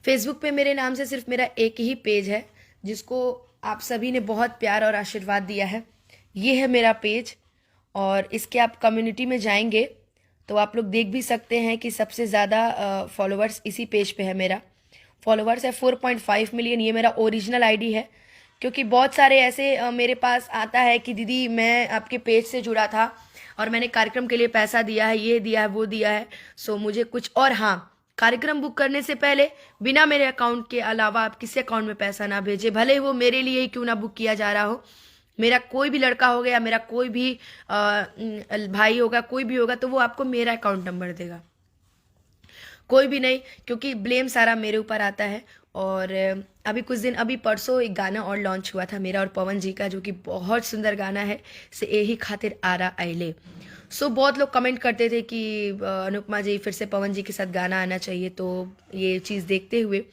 Facebook पे मेरे नाम से सिर्फ मेरा एक ही पेज है, जिसको आप सभी ने बहुत प्यार और आशीर्वाद दिया है। ये है मेरा पेज, और इसके आप कम्युनिटी में जाएंगे तो आप लोग देख भी सकते हैं कि सबसे ज़्यादा फॉलोअर्स इसी पेज पे है। मेरा फॉलोअर्स है 4.5 मिलियन। ये मेरा ओरिजिनल आईडी है, क्योंकि बहुत सारे ऐसे मेरे पास आता है कि दीदी मैं आपके पेज से जुड़ा था और मैंने कार्यक्रम के लिए पैसा दिया है, ये दिया है, वो दिया है, सो मुझे कुछ और। हाँ, कार्यक्रम बुक करने से पहले बिना मेरे अकाउंट के अलावा आप किसी अकाउंट में पैसा ना भेजें, भले वो मेरे लिए ही क्यों ना बुक किया जा रहा हो। मेरा कोई भी लड़का हो गया, मेरा कोई भी भाई होगा, कोई भी होगा, तो वो आपको मेरा अकाउंट नंबर देगा, कोई भी नहीं, क्योंकि ब्लेम सारा मेरे ऊपर आता है। और अभी परसों एक गाना और लॉन्च हुआ था मेरा और पवन जी का, जो कि बहुत सुंदर गाना है, से यही खातिर आरा आइले। सो बहुत लोग कमेंट करते थे कि अनुपमा जी फिर से पवन जी के साथ गाना आना चाहिए। तो ये चीज़ देखते हुए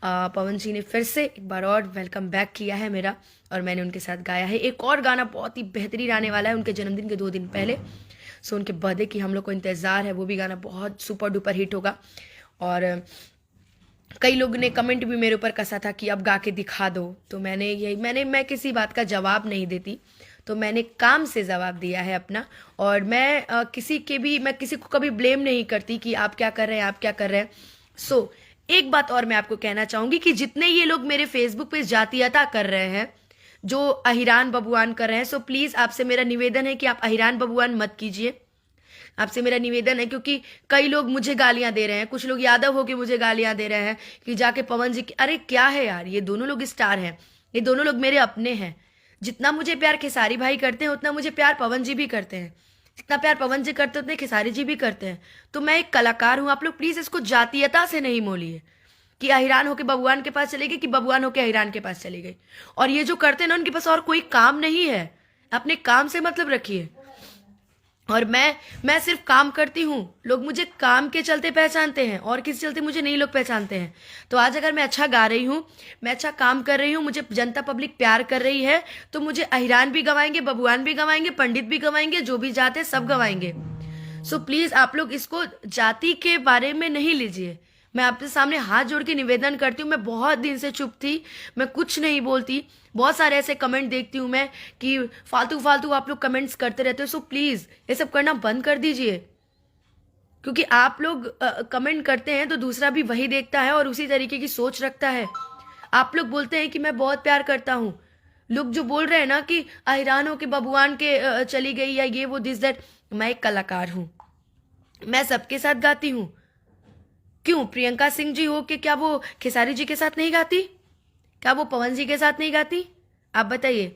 पवन जी ने फिर से एक बार और वेलकम बैक किया है मेरा, और मैंने उनके साथ गाया है। एक और गाना बहुत ही बेहतरीन आने वाला है उनके जन्मदिन के 2 दिन पहले। सो उनके बर्थडे की हम लोग को इंतज़ार है, वो भी गाना बहुत सुपर डुपर हिट होगा। और कई लोगों ने कमेंट भी मेरे ऊपर कसा था कि अब गा के दिखा दो, तो मैं किसी बात का जवाब नहीं देती, तो मैंने काम से जवाब दिया है अपना। और मैं किसी को कभी ब्लेम नहीं करती कि आप क्या कर रहे हैं, आप क्या कर रहे हैं। सो एक बात और मैं आपको कहना चाहूंगी कि जितने ये लोग मेरे फेसबुक पे जातीयता कर रहे हैं, जो अहिरान बबुआन कर रहे हैं, सो प्लीज आपसे मेरा निवेदन है कि आप अहिरान बबुआन मत कीजिए। आपसे मेरा निवेदन है, क्योंकि कई लोग मुझे गालियां दे रहे हैं, कुछ लोग यादव होके मुझे गालियां दे रहे हैं कि जाके पवन जी की। अरे क्या है यार, ये दोनों लोग स्टार हैं, ये दोनों लोग मेरे अपने हैं। जितना मुझे प्यार खेसारी भाई करते हैं, उतना मुझे प्यार पवन जी भी करते हैं। जितना प्यार पवन जी करते हैं, उतने खेसारी जी भी करते हैं। तो मैं एक कलाकार हूं, आप लोग प्लीज इसको जातीयता से नहीं मोलिए कि अहिरान होके बबुआन के पास चली गई, कि बबुआन होके अहिरान के पास चली गई। और ये जो करते हैं ना, उनके पास और कोई काम नहीं है, अपने काम से मतलब रखिए। और मैं सिर्फ काम करती हूँ, लोग मुझे काम के चलते पहचानते हैं, और किसी चलते मुझे नहीं लोग पहचानते हैं। तो आज अगर मैं अच्छा गा रही हूँ, मैं अच्छा काम कर रही हूँ, मुझे जनता पब्लिक प्यार कर रही है, तो मुझे अहिरान भी गवाएंगे, बबुआन भी गवाएंगे, पंडित भी गवाएंगे, जो भी जाते सब गवाएंगे। सो प्लीज आप लोग इसको जाति के बारे में नहीं लीजिए। मैं आपके सामने हाथ जोड़ के निवेदन करती हूँ, मैं बहुत दिन से चुप थी, मैं कुछ नहीं बोलती। बहुत सारे ऐसे कमेंट देखती हूँ मैं कि फालतू फालतू आप लोग कमेंट्स करते रहते हो। सो प्लीज ये सब करना बंद कर दीजिए, क्योंकि आप लोग कमेंट करते हैं तो दूसरा भी वही देखता है और उसी तरीके की सोच रखता है। आप लोग बोलते हैं कि मैं बहुत प्यार करता हूँ, लोग जो बोल रहे हैं ना कि अहिरान हो के बबुआन के चली गई, या ये वो दिस दैट। मैं एक कलाकार हूँ, मैं सबके साथ गाती हूँ। क्यों प्रियंका सिंह जी हो के क्या वो खेसारी जी के साथ नहीं गाती? क्या वो पवन जी के साथ नहीं गाती? आप बताइए।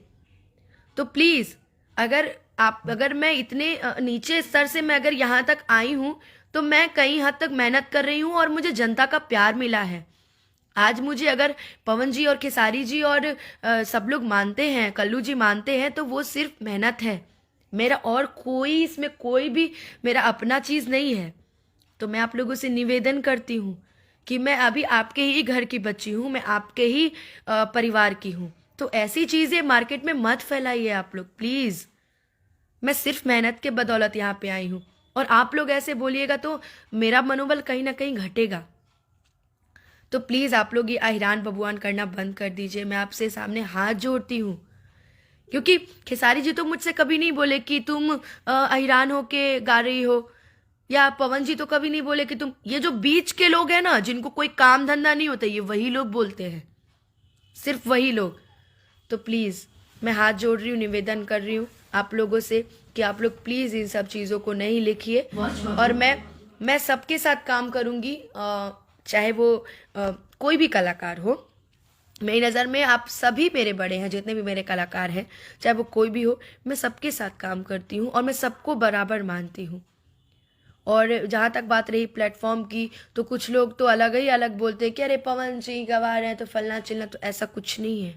तो प्लीज अगर मैं इतने नीचे स्तर से मैं अगर यहाँ तक आई हूँ, तो मैं कई हद तक मेहनत कर रही हूँ और मुझे जनता का प्यार मिला है। आज मुझे अगर पवन जी और खेसारी जी और सब लोग मानते हैं, कल्लू जी मानते हैं, तो वो सिर्फ मेहनत है मेरा, और कोई इसमें कोई भी मेरा अपना चीज नहीं है। तो मैं आप लोगों से निवेदन करती हूँ कि मैं अभी आपके ही घर की बच्ची हूँ, मैं आपके ही परिवार की हूँ। तो ऐसी चीजें मार्केट में मत फैलाइए आप लोग प्लीज। मैं सिर्फ मेहनत के बदौलत यहाँ पे आई हूँ, और आप लोग ऐसे बोलिएगा तो मेरा मनोबल कहीं ना कहीं घटेगा। तो प्लीज आप लोग ये अहिरान बबुआन करना बंद कर दीजिए। मैं आपसे सामने हाथ जोड़ती हूँ, क्योंकि खेसारी जी तो मुझसे कभी नहीं बोले कि तुम अहिरान होके गा रही हो, या पवन जी तो कभी नहीं बोले कि तुम। ये जो बीच के लोग हैं ना, जिनको कोई काम धंधा नहीं होता, ये वही लोग बोलते हैं, सिर्फ वही लोग। तो प्लीज मैं हाथ जोड़ रही हूँ, निवेदन कर रही हूँ आप लोगों से कि आप लोग प्लीज इन सब चीजों को नहीं लिखिए। और मैं सबके साथ काम करूंगी, चाहे वो कोई भी कलाकार हो। मेरी नज़र में आप सभी मेरे बड़े हैं, जितने भी मेरे कलाकार हैं, चाहे वो कोई भी हो, मैं सबके साथ काम करती हूँ और मैं सबको बराबर मानती हूँ। और जहाँ तक बात रही प्लेटफॉर्म की, तो कुछ लोग तो अलग ही अलग बोलते हैं कि अरे पवन जी गवा रहे हैं तो फलना चिलना, तो ऐसा कुछ नहीं है।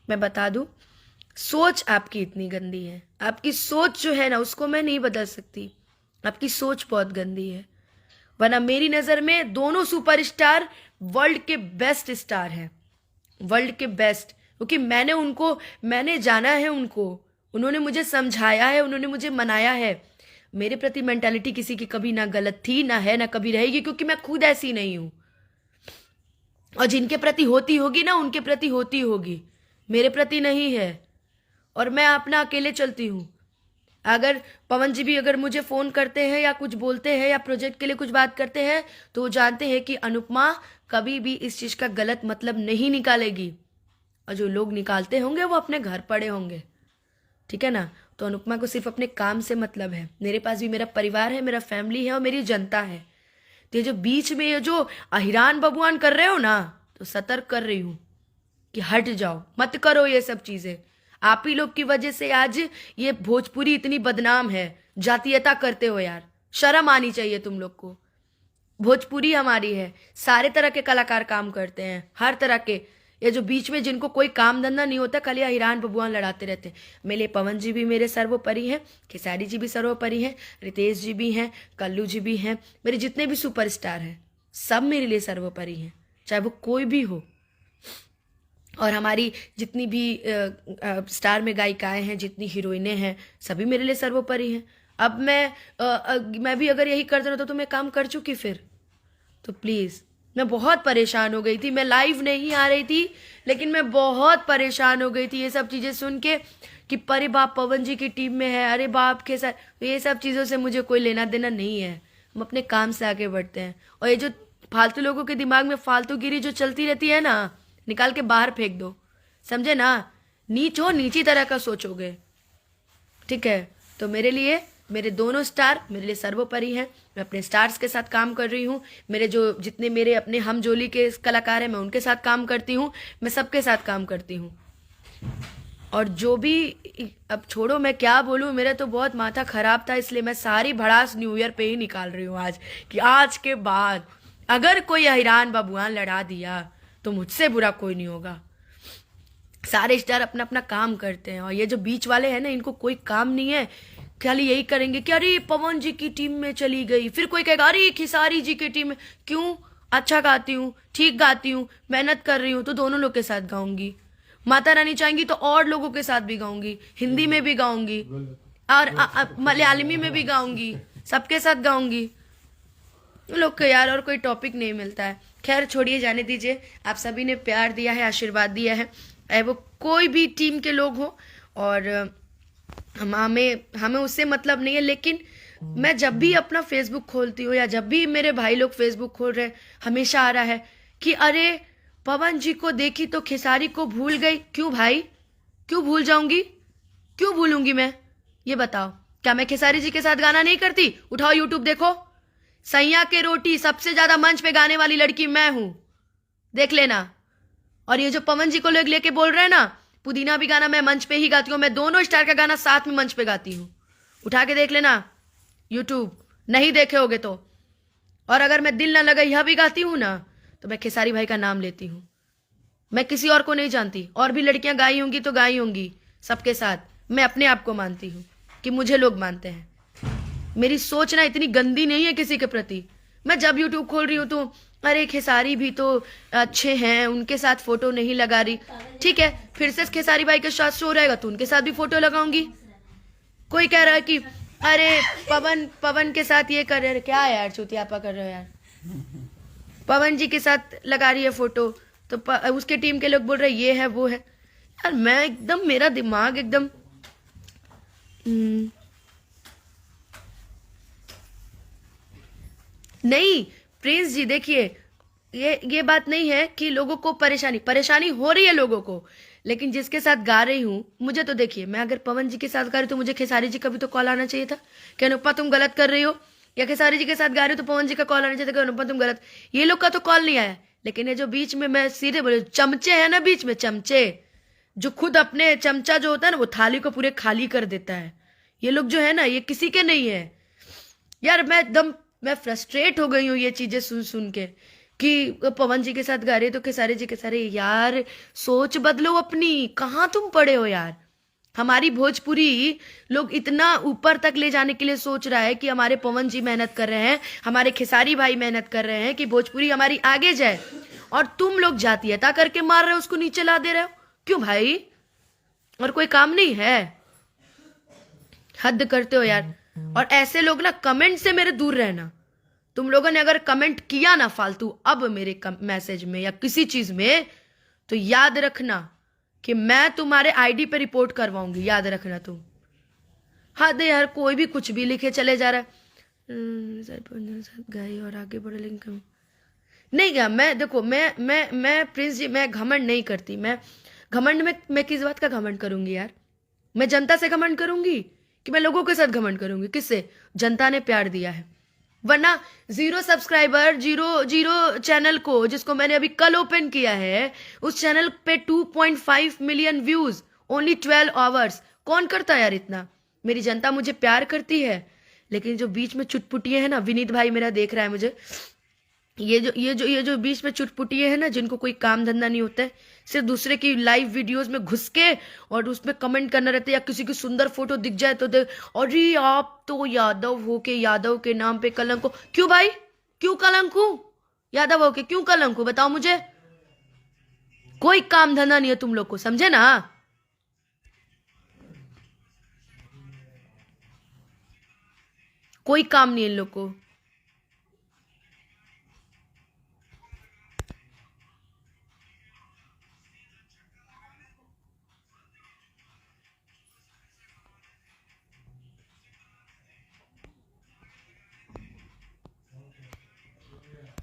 मैं बता दूं, सोच आपकी इतनी गंदी है, आपकी सोच जो है ना, उसको मैं नहीं बदल सकती। आपकी सोच बहुत गंदी है, वरना मेरी नज़र में दोनों सुपरस्टार वर्ल्ड के बेस्ट स्टार हैं, वर्ल्ड के बेस्ट। क्योंकि मैंने जाना है उनको, उन्होंने मुझे समझाया है, उन्होंने मुझे मनाया है। मेरे प्रति मेंटालिटी किसी की कभी ना गलत थी, ना है, ना कभी रहेगी, क्योंकि मैं खुद ऐसी नहीं हूं। और जिनके प्रति होती होगी ना, उनके प्रति होती होगी, मेरे प्रति नहीं है। और मैं अपना अकेले चलती हूँ। अगर पवन जी भी अगर मुझे फ़ोन करते हैं या कुछ बोलते हैं या प्रोजेक्ट के लिए कुछ बात करते हैं, तो वो जानते हैं कि अनुपमा कभी भी इस चीज़ का गलत मतलब नहीं निकालेगी, और जो लोग निकालते होंगे वो अपने घर पड़े होंगे, ठीक है ना। तो अनुपमा को सिर्फ अपने काम से मतलब है। मेरे पास भी मेरा परिवार है, मेरा फैमिली है और मेरी जनता है। तो ये जो बीच में ये जो अहिरान बबुआन कर रहे हो ना, तो सतर्क कर रही हूँ कि हट जाओ, मत करो ये सब चीज़ें। आप ही लोग की वजह से आज ये भोजपुरी इतनी बदनाम है। जातीयता करते हो यार, शर्म आनी चाहिए तुम लोग को। भोजपुरी हमारी है, सारे तरह के कलाकार काम करते हैं, हर तरह के। ये जो बीच में जिनको कोई काम धंधा नहीं होता, खाली हिरान बबुआन लड़ाते रहते हैं। मेरे पवन जी भी मेरे सर्वोपरि हैं, खेसारी जी भी सर्वोपरि हैं, रितेश जी भी हैं, कल्लू जी भी हैं, मेरे जितने भी सुपरस्टार हैं सब मेरे लिए सर्वोपरि हैं, चाहे वो कोई भी हो। और हमारी जितनी भी स्टार में गायिकाएं हैं, जितनी हीरोइनें हैं, सभी मेरे लिए सर्वोपरि हैं। अब मैं भी अगर यही करते रहता तो मैं काम कर चुकी फिर। तो प्लीज़, मैं बहुत परेशान हो गई थी। मैं लाइव नहीं आ रही थी, लेकिन मैं बहुत परेशान हो गई थी ये सब चीज़ें सुन के कि परे बाप पवन जी की टीम में है, अरे बाप के साथ। ये सब चीज़ों से मुझे कोई लेना देना नहीं है। हम अपने काम से आगे बढ़ते हैं। और ये जो फालतू लोगों के दिमाग में फालतूगिरी जो चलती रहती है ना, निकाल के बाहर फेंक दो, समझे ना। नीच हो, नीची तरह का सोचोगे, ठीक है। तो मेरे लिए मेरे दोनों स्टार मेरे लिए सर्वोपरि हैं। मैं अपने स्टार्स के साथ काम कर रही हूँ। मेरे जो जितने मेरे अपने हम जोली के कलाकार हैं, मैं उनके साथ काम करती हूँ, मैं सबके साथ काम करती हूँ। और जो भी, अब छोड़ो मैं क्या बोलूँ, मेरा तो बहुत माथा खराब था, इसलिए मैं सारी भड़ास न्यू ईयर पे ही निकाल रही हूँ आज, कि आज के बाद अगर कोई अहिरान बबुआन लड़ा दिया तो मुझसे बुरा कोई नहीं होगा। सारे स्टार अपना अपना काम करते हैं, और ये जो बीच वाले हैं ना, इनको कोई काम नहीं है, खाली यही करेंगे कि अरे पवन जी की टीम में चली गई, फिर कोई कहेगा अरे खेसारी जी की टीम में। क्यों? अच्छा गाती हूँ, ठीक गाती हूँ, मेहनत कर रही हूँ, तो दोनों लोग के साथ गाऊंगी। माता रानी चाहेंगी तो और लोगों के साथ भी गाऊंगी, हिंदी में भी गाऊंगी और मलयालमी में भी गाऊंगी, सबके साथ गाऊंगी। लोग को यार और कोई टॉपिक नहीं मिलता है। खैर छोड़िए, जाने दीजिए। आप सभी ने प्यार दिया है, आशीर्वाद दिया है, चाहे वो कोई भी टीम के लोग हो, और हमें उससे मतलब नहीं है। लेकिन मैं जब भी अपना फेसबुक खोलती हूँ या जब भी मेरे भाई लोग फेसबुक खोल रहे हैं, हमेशा आ रहा है कि अरे पवन जी को देखी तो खेसारी को भूल गई। क्यों भाई, क्यों भूल जाऊंगी, क्यों भूलूंगी मैं? ये बताओ, क्या मैं खेसारी जी के साथ गाना नहीं करती? उठाओ यूट्यूब देखो, सैया के रोटी सबसे ज्यादा मंच पे गाने वाली लड़की मैं हूं, देख लेना। और ये जो पवन जी को लोग लेके बोल रहे हैं ना, पुदीना भी गाना मैं मंच पे ही गाती हूँ, मैं दोनों स्टार का गाना साथ में मंच पे गाती हूँ, उठा के देख लेना यूट्यूब, नहीं देखे होगे तो। और अगर मैं दिल ना लगा यह भी गाती हूँ ना, तो मैं खेसारी भाई का नाम लेती हूँ, मैं किसी और को नहीं जानती। और भी लड़कियां गाई होंगी तो गाई होंगी सबके साथ, मैं अपने आप को मानती हूँ कि मुझे लोग मानते हैं। मेरी सोच ना इतनी गंदी नहीं है किसी के प्रति। मैं जब यूट्यूब खोल रही हूँ तो अरे खेसारी भी तो अच्छे हैं, उनके साथ फोटो नहीं लगा रही, ठीक है, फिर से खेसारी भाई के साथ शो रहेगा तो उनके साथ भी फोटो लगाऊंगी। कोई कह रहा है कि अरे पवन के साथ ये कर रहे, क्या यार चुतियापा कर रहे हो यार, पवन जी के साथ लगा रही है फोटो, तो उसके टीम के लोग बोल रहे ये है वो है। यार मैं एकदम, मेरा दिमाग एकदम नहीं। प्रिंस जी देखिए, ये बात नहीं है कि लोगों को परेशानी हो रही है लोगों को, लेकिन जिसके साथ गा रही हूँ, मुझे तो देखिए, मैं अगर पवन जी के साथ गा रही हूँ तो मुझे खेसारी जी का भी तो कॉल आना चाहिए था कि अनुपमा तुम गलत कर रही हो, या खेसारी जी के साथ गा रही हो तो पवन जी का कॉल आना चाहिए था कि अनुपमा तुम गलत। ये लोग का तो कॉल नहीं आया। लेकिन ये जो बीच में, मैं सीधे बोले, चमचे है ना बीच में, चमचे जो खुद अपने, चमचा जो होता है ना, वो थाली को पूरे खाली कर देता है, ये लोग जो है ना, ये किसी के नहीं है यार। मैं फ्रस्ट्रेट हो गई हूँ ये चीजें सुन सुन के कि पवन जी के साथ गा रहे तो खेसारी जी के सारे। यार सोच बदलो अपनी, कहाँ तुम पड़े हो यार। हमारी भोजपुरी लोग इतना ऊपर तक ले जाने के लिए सोच रहा है कि हमारे पवन जी मेहनत कर रहे हैं, हमारे खेसारी भाई मेहनत कर रहे हैं कि भोजपुरी हमारी आगे जाए, और तुम लोग जातीयता करके मार रहे हो, उसको नीचे ला दे रहे हो। क्यों भाई, और कोई काम नहीं है? हद करते हो यार। और ऐसे लोग ना, कमेंट से मेरे दूर रहना, तुम लोगों ने अगर कमेंट किया ना फालतू अब मेरे मैसेज में या किसी चीज में, तो याद रखना कि मैं तुम्हारे आईडी पे रिपोर्ट करवाऊंगी, याद रखना तुम। हाँ दे यार, कोई भी कुछ भी लिखे चले जा रहा है। गए और आगे बढ़े लेकिन नहीं गया। मैं देखो, मैं प्रिंस जी, मैं घमंड नहीं करती। मैं घमंड में मैं किस बात का घमंड करूंगी यार? मैं जनता से घमंड करूंगी कि मैं लोगों के साथ घमंड करूंगी? किससे? जनता ने प्यार दिया है। वरना 0 सब्सक्राइबर, 0 चैनल को, जिसको मैंने अभी कल ओपन किया है, उस चैनल पे 2.5 मिलियन व्यूज, ओनली 12 आवर्स। कौन करता है यार इतना? मेरी जनता मुझे प्यार करती है, लेकिन जो बीच में चुटपुटिये है ना, विनीत भाई मेरा देख रहा है मुझे, ये जो बीच में चुटपुटिये है ना, जिनको कोई काम धंधा नहीं होता है, सिर्फ दूसरे की लाइव वीडियोस में घुस के और उसमें कमेंट करना रहता है, या किसी की सुंदर फोटो दिख जाए तो अरे आप तो यादव हो के यादव के नाम पे कलंक हो। क्यों भाई, क्यों कलंक हूं? यादव हो के क्यों कलंक हूं? बताओ मुझे। कोई काम धंधा नहीं है तुम लोग को, समझे ना? कोई काम नहीं है इन लोग को।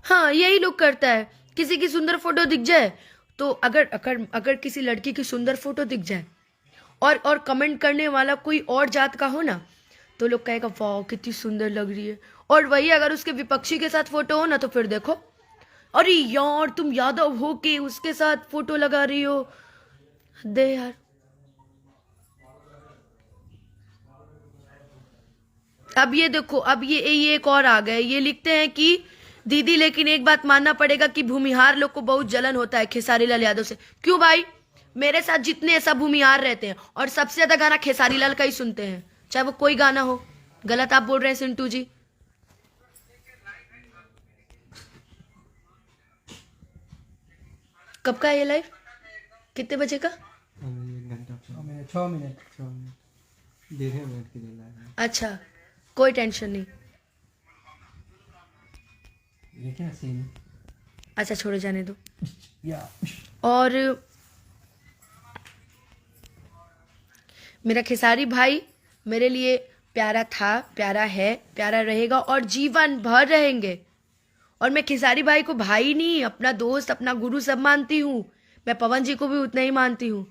हाँ, यही लोग करता है। किसी की सुंदर फोटो दिख जाए तो अगर किसी लड़की की सुंदर फोटो दिख जाए और कमेंट करने वाला कोई और जात का हो ना, तो लोग कहेगा वाह कितनी सुंदर लग रही है। और वही अगर उसके विपक्षी के साथ फोटो हो ना, तो फिर देखो, अरे यार तुम यादव हो के उसके साथ फोटो लगा रही हो। दे यार, अब ये देखो, अब ये एक और आ गए। ये लिखते हैं कि दीदी लेकिन एक बात मानना पड़ेगा कि भूमिहार लोग को बहुत जलन होता है खेसारी लाल यादव से। क्यों भाई? मेरे साथ जितने सब भूमिहार रहते हैं और सबसे ज्यादा गाना खेसारी लाल का ही सुनते हैं, चाहे वो कोई गाना हो। गलत आप बोल रहे हैं सिंटू जी। कब का है ये लाइव? कितने बजे का? 6 मिनट देखे बैठ के देना। अच्छा, कोई टेंशन नहीं। ये क्या सीन? अच्छा छोड़ो, जाने दो। या और मेरा खेसारी भाई मेरे लिए प्यारा था, प्यारा है, प्यारा रहेगा और जीवन भर रहेंगे। और मैं खेसारी भाई को भाई नहीं, अपना दोस्त, अपना गुरु सब मानती हूँ। मैं पवन जी को भी उतना ही मानती हूँ।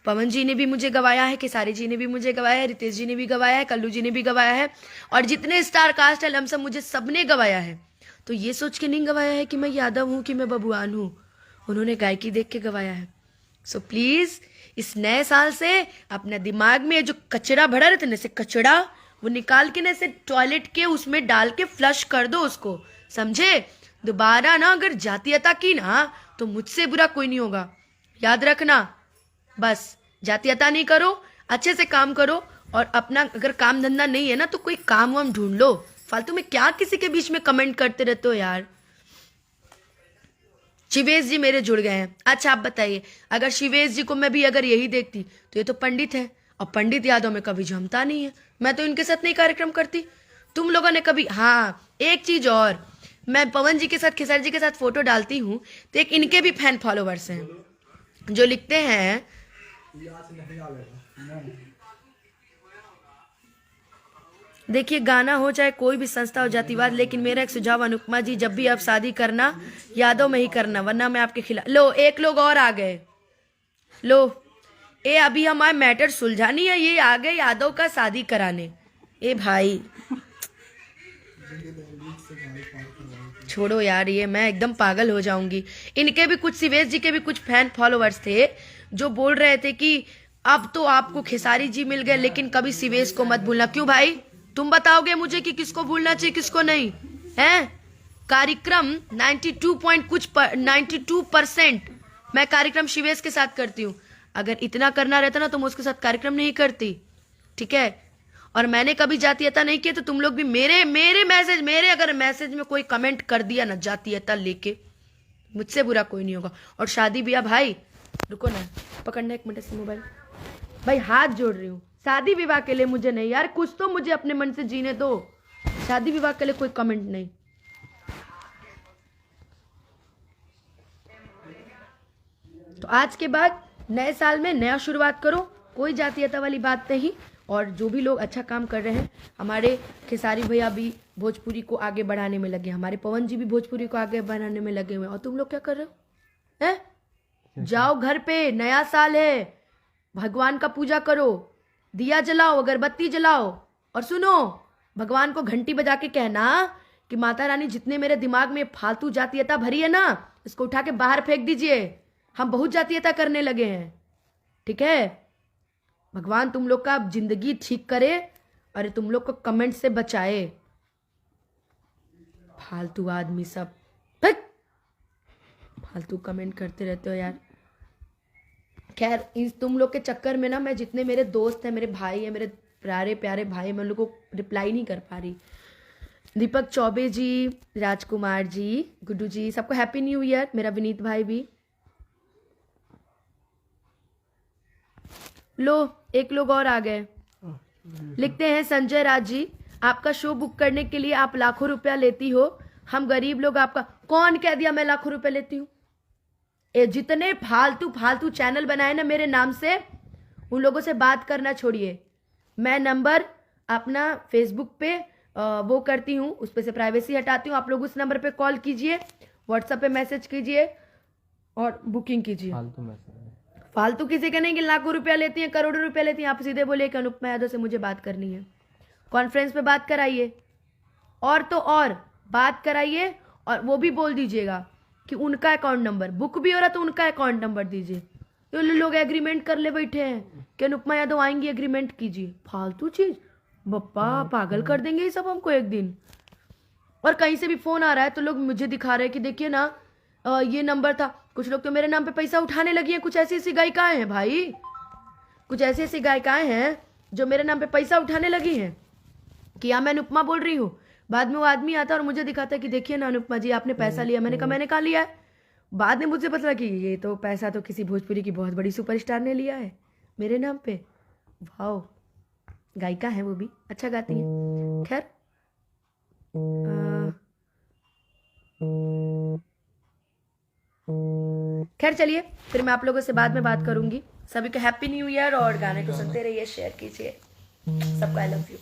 पवन जी ने भी मुझे गवाया है, खेसारी जी ने भी मुझे गवाया है, रितेश जी ने भी गवाया है, कल्लू जी ने भी गवाया है, और जितने स्टार कास्ट है लमसम मुझे सबने गवाया है। तो ये सोच के नहीं गवाया है कि मैं यादव हूँ, कि मैं बबुआन हूँ। उन्होंने गायकी देख के गवाया है। सो प्लीज इस नए साल से अपने दिमाग में जो कचरा भरा रहता है ना, कचरा वो निकाल के ना ऐसे टॉयलेट के उसमें डाल के फ्लश कर दो उसको, समझे? दोबारा ना अगर जातीयता की ना, तो मुझसे बुरा कोई नहीं होगा, याद रखना। बस जातीयता नहीं करो, अच्छे से काम करो। और अपना अगर काम धंधा नहीं है ना, तो कोई काम वाम ढूंढ लो। फालतू में क्या किसी के बीच में कमेंट करते रहते हो यार। शिवेश जी मेरे जुड़ गए हैं। अच्छा आप बताइए, अगर शिवेश जी को मैं भी अगर यही देखती, तो ये तो पंडित है, और पंडित यादव में कभी जमता नहीं है। मैं तो इनके साथ नहीं कार्यक्रम करती। तुम लोगों ने कभी, हाँ एक चीज और, मैं पवन जी के साथ, खेसारी जी के साथ फोटो डालती हूँ, तो एक इनके भी फैन फॉलोवर्स हैं जो लिखते हैं, देखिए गाना हो चाहे कोई भी संस्था हो, जातिवाद, लेकिन मेरा एक सुझाव अनुपमा जी, जब भी आप शादी करना यादव में ही करना, वरना मैं आपके खिलाफ। लो एक लोग और आ गए। लो ए अभी हमारे मैटर सुलझानी है, ये आ गए यादव का शादी कराने। ए भाई छोड़ो यार, ये मैं एकदम पागल हो जाऊंगी। इनके भी कुछ, शिवेश जी के भी कुछ फैन फॉलोवर्स थे जो बोल रहे थे कि अब तो आपको खेसारी जी मिल गए, लेकिन कभी शिवेश को मत भूलना। क्यों भाई? तुम बताओगे मुझे कि किसको भूलना चाहिए किसको नहीं है? कार्यक्रम 92% मैं कार्यक्रम शिवेश के साथ करती हूँ। अगर इतना करना रहता ना, तो मैं उसके साथ कार्यक्रम नहीं करती, ठीक है? और मैंने कभी जातीयता नहीं किया, तो तुम लोग भी मेरे अगर मैसेज में कोई कमेंट कर दिया ना जातीयता लेके, मुझसे बुरा कोई नहीं होगा। और शादी ब्याह, भाई रुको ना, पकड़ना एक मिनट से मोबाइल, भाई हाथ जोड़ रही हूँ। शादी विवाह के लिए मुझे नहीं यार, कुछ तो मुझे अपने मन से जीने दो। शादी विवाह के लिए कोई कमेंट नहीं। तो आज के बाद नए साल में नया शुरुआत करो, कोई जातीयता वाली बात नहीं। और जो भी लोग अच्छा काम कर रहे हैं, हमारे खेसारी भैया भी भोजपुरी को आगे बढ़ाने में लगे, हमारे पवन जी भी भोजपुरी को आगे बढ़ाने में लगे हुए हैं, और तुम लोग क्या कर रहे हो? हैं? जाओ घर पे, नया साल है, भगवान का पूजा करो, दिया जलाओ, अगरबत्ती जलाओ, और सुनो, भगवान को घंटी बजा के कहना कि माता रानी जितने मेरे दिमाग में फालतू जातीयता भरी है ना, इसको उठा के बाहर फेंक दीजिए, हम बहुत जातीयता करने लगे हैं। ठीक है? भगवान तुम लोग का जिंदगी ठीक करे, अरे तुम लोग को कमेंट से बचाए, फालतू आदमी सब फालतू कमेंट करते रहते हो यार। खैर, इस तुम लोग के चक्कर में ना मैं जितने मेरे दोस्त हैं, मेरे भाई हैं, मेरे प्यारे प्यारे भाई, मैं उन लोगों को रिप्लाई नहीं कर पा रही। दीपक चौबे जी, राजकुमार जी, गुड्डू जी, सबको हैप्पी न्यू ईयर। मेरा विनीत भाई भी। लो, एक लोग और आ गए। लिखते हैं संजय राज जी, आपका शो बुक करने के लिए आप लाखों रुपया लेती हो, हम गरीब लोग आपका। कौन कह दिया मैं लाखों रुपए लेती हूँ? जितने फालतू फालतू चैनल बनाए ना मेरे नाम से, उन लोगों से बात करना छोड़िए। मैं नंबर अपना फेसबुक पे वो करती हूँ, उस पे से प्राइवेसी हटाती हूँ। आप लोग उस नंबर पे कॉल कीजिए, व्हाट्सएप पे मैसेज कीजिए और बुकिंग कीजिए। फालतू मैसेज फालतू किसी के नहीं कि लाखों रुपया लेती हैं, करोड़ों रुपया लेती हैं। आप सीधे बोले कि अनुपमा यादव से मुझे बात करनी है, कॉन्फ्रेंस पे बात कराइए, और तो और बात कराइए, और वो भी बोल दीजिएगा कि उनका अकाउंट नंबर बुक भी हो रहा तो उनका अकाउंट नंबर दीजिए। तो लोग एग्रीमेंट कर ले बैठे हैं कि अनुपमा यादव आएंगी, एग्रीमेंट कीजिए। फालतू चीज, बप्पा पागल कर देंगे ये सब हमको एक दिन। और कहीं से भी फोन आ रहा है तो लोग मुझे दिखा रहे हैं कि देखिए ना, ये नंबर था। कुछ लोग तो मेरे नाम पे पैसा उठाने लगी हैं। कुछ ऐसी ऐसी गायिकाएं हैं भाई, कुछ ऐसी ऐसी गायिकाएं हैं जो मेरे नाम पे पैसा उठाने लगी हैं कि या मैं अनुपमा बोल रही हूँ। बाद में वो आदमी आता है और मुझे दिखाता है कि देखिए ना अनुपमा जी, आपने पैसा लिया। मैंने कहा मैंने कहा लिया है? बाद में मुझे पता लगा कि ये तो पैसा तो किसी भोजपुरी की बहुत बड़ी सुपरस्टार ने लिया है मेरे नाम पे। वाह, गायिका है वो भी, अच्छा गाती है। खैर चलिए, फिर मैं आप लोगों से बाद में बात करूंगी। सभी को हैप्पी न्यू ईयर, और गाने को सुनते रहिए, शेयर कीजिए। सबको आई लव यू।